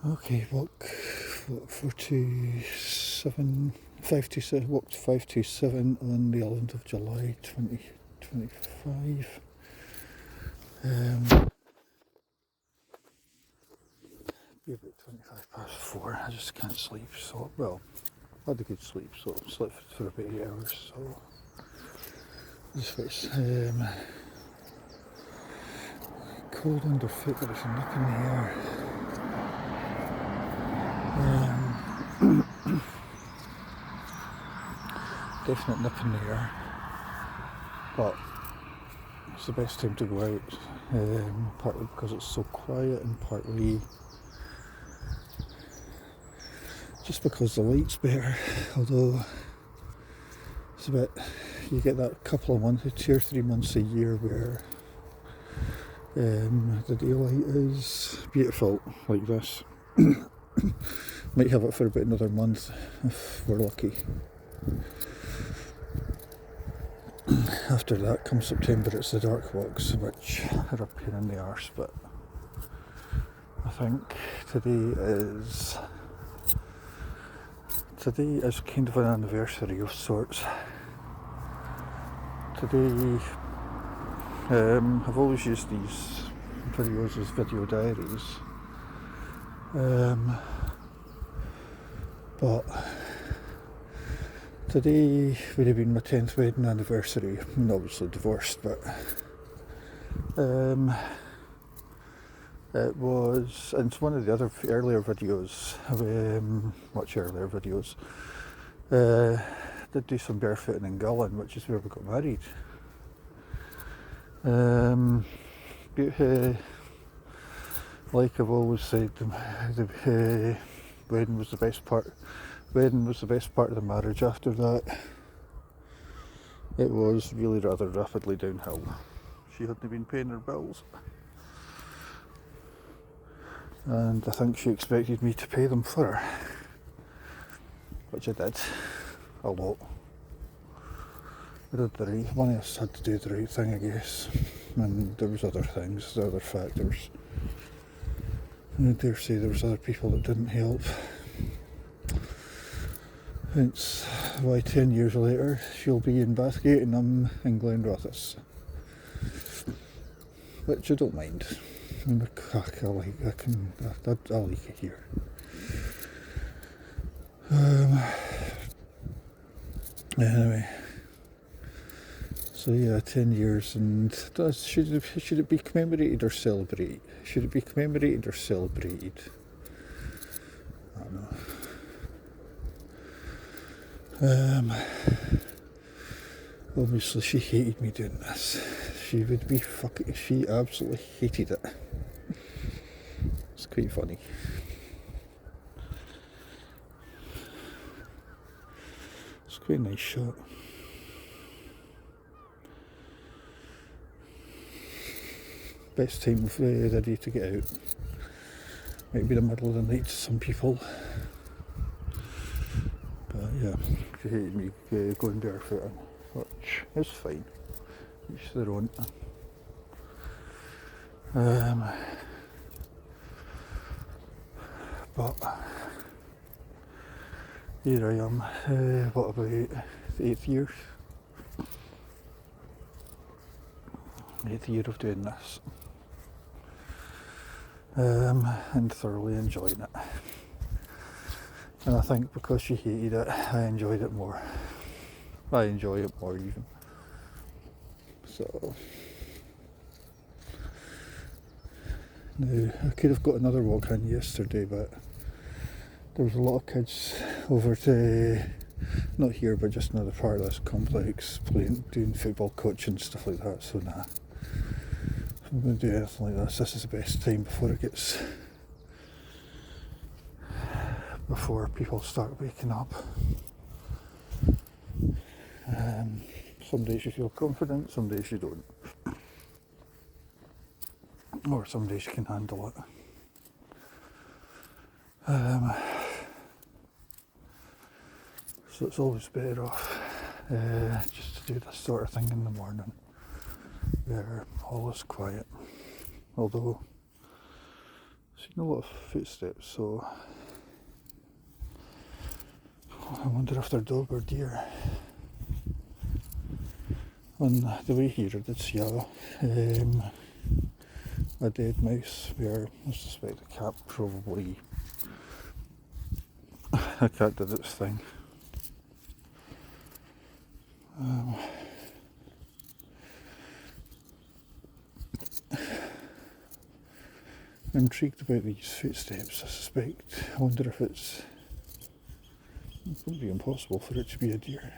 Okay, walked 527 on the 11th of July 2025. Be about 25 past 4. I just can't sleep, so, well, I had a good sleep, so I slept for about 8 hours, so this fits. Cold underfoot, but there's a nip in the air. Definite nip in the air, but it's the best time to go out, partly because it's so quiet and partly just because the light's better, although it's a bit, you get that couple of months, 2 or 3 months a year where the daylight is beautiful like this. Might have it for about another month if we're lucky. After that, come September, it's the dark walks, which are a pain in the arse, but I think today is kind of an anniversary of sorts. Today, I've always used these videos as video diaries, but today would have been my 10th wedding anniversary. I'm obviously divorced, but it was, and it's one of the other earlier videos, much earlier videos, did do some barefooting in Gullin, which is where we got married. Like I've always said, the wedding was the best part. Wedding was the best part of the marriage. After that, it was really rather rapidly downhill. She hadn't been paying her bills, and I think she expected me to pay them for her, which I did a lot. I did the right. One of us had to do the right thing, I guess, and there was other things, other factors. I dare say there was other people that didn't help. Hence why 10 years later she'll be in Bathgate and I'm in Glenrothes, which I don't mind. I like it here. Anyway, so yeah, 10 years, and should it be commemorated or celebrated? Should it be commemorated or celebrated? I don't know. Obviously she hated me doing this. She absolutely hated it. It's quite funny. It's quite a nice shot. Best time of the day to get out. Might be the middle of the night to some people. But yeah, she hated me going barefooting, which is fine. Each their own. But here I am, what about the 8th year? 8th year of doing this. And thoroughly enjoying it. And I think because she hated it, I enjoyed it more. I enjoy it more even. So now I could have got another walk in yesterday, but there was a lot of kids over to, not here but just another part of this complex, doing football coaching and stuff like that, so nah. If I'm going to do anything like this, this is the best time before people start waking up. Some days you feel confident, some days you don't. Or some days you can handle it. So it's always better off just to do this sort of thing in the morning, where all is quiet. Although Seen a lot of footsteps, so I wonder if they're dog or deer. On the way here I did see a dead mouse where I suspect a cat probably a cat did its thing. I'm intrigued about these footsteps. I suspect. I wonder if it would be impossible for it to be a deer.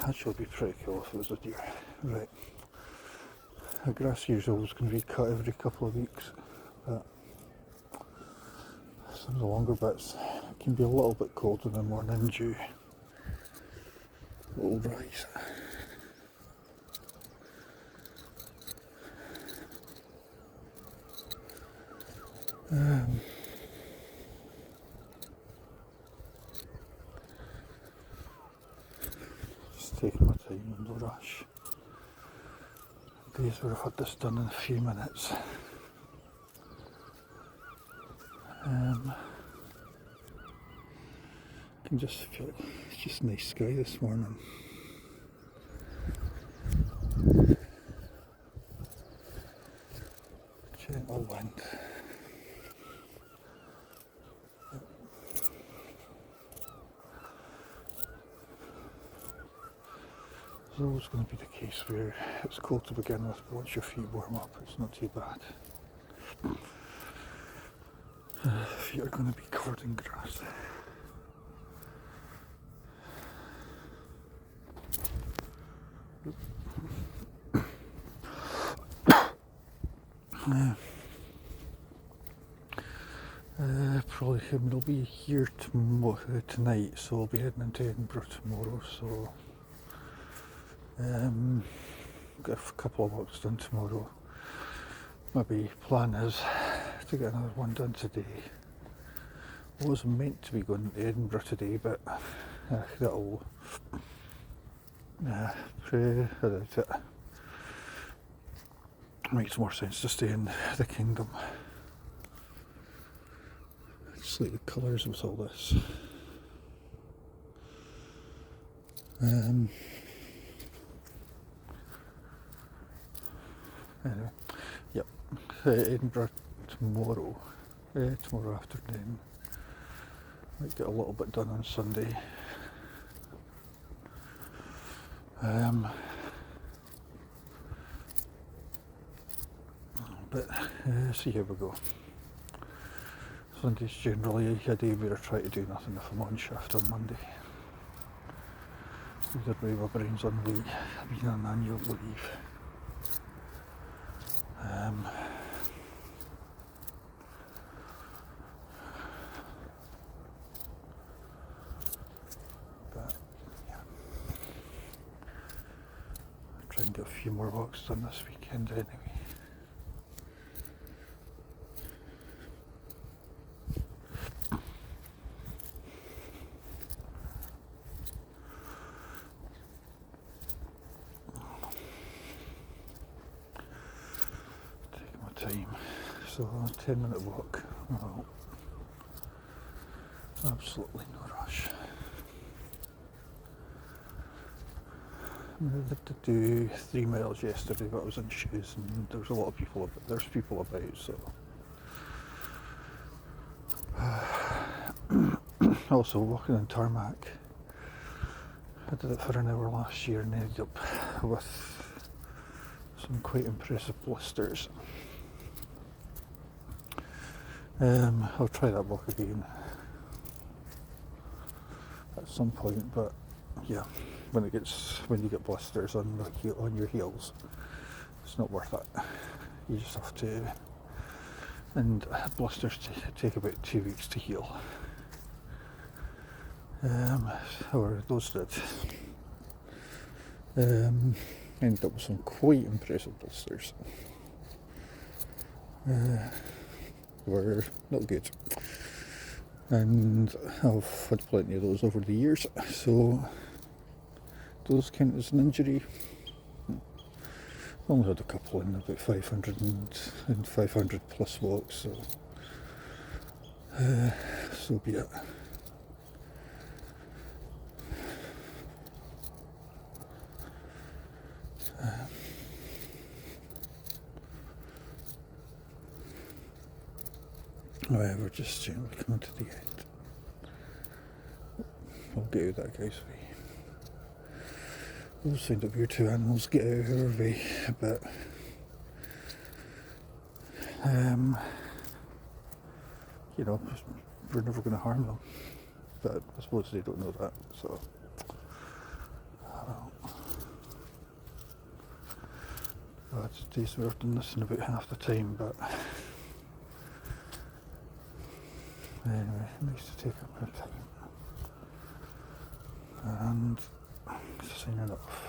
Actually, would be pretty cool if it was a deer. Right. The grass here is always going to be cut every couple of weeks, but some of the longer bits can be a little bit cold in the morning dew. Little rise. Just taking my time, no rush. Days where I've had this done in a few minutes. I can just feel it's just nice sky this morning. Gentle wind. It's always going to be the case where it's cold to begin with, but once your feet warm up, it's not too bad. Feet are going to be covered in grass. Probably it'll be here tonight, so I'll be heading into Edinburgh tomorrow. So got a couple of walks done tomorrow. Maybe plan is to get another one done today. I wasn't meant to be going to Edinburgh today, but that'll pray about it. Makes more sense to stay in the kingdom. Just like the colours with all this. Anyway, yep. Edinburgh tomorrow. Tomorrow afternoon. Might get a little bit done on Sunday. But see how we go. Sunday's generally a day where I try to do nothing if I'm on shift on Monday. Either way, my brain's on leave, being on annual leave. But yeah, I'll try and get a few more walks done this weekend anyway. Time. So a 10-minute walk. Well, absolutely no rush. I had to do 3 miles yesterday, but I was in shoes and there was a lot of people about. There's people about, so. Also walking on tarmac. I did it for an hour last year and ended up with some quite impressive blisters. I'll try that walk again at some point, but yeah, when you get blisters on your heels, it's not worth it. You just have to, and blisters take about 2 weeks to heal. Or those did. Ended up with some quite impressive blisters. Were not good, and I've had plenty of those over the years, so those count as an injury. Only had a couple in about 500 and 500 plus walks, so so be it. However, just generally coming to the end. I'll get out that guy's way. We'll find out your two animals get out of our way a bit. You know, we're never going to harm them, but I suppose they don't know that, so. Well, today's we've done this in about half the time, but anyway, nice to take up our time. And signing off.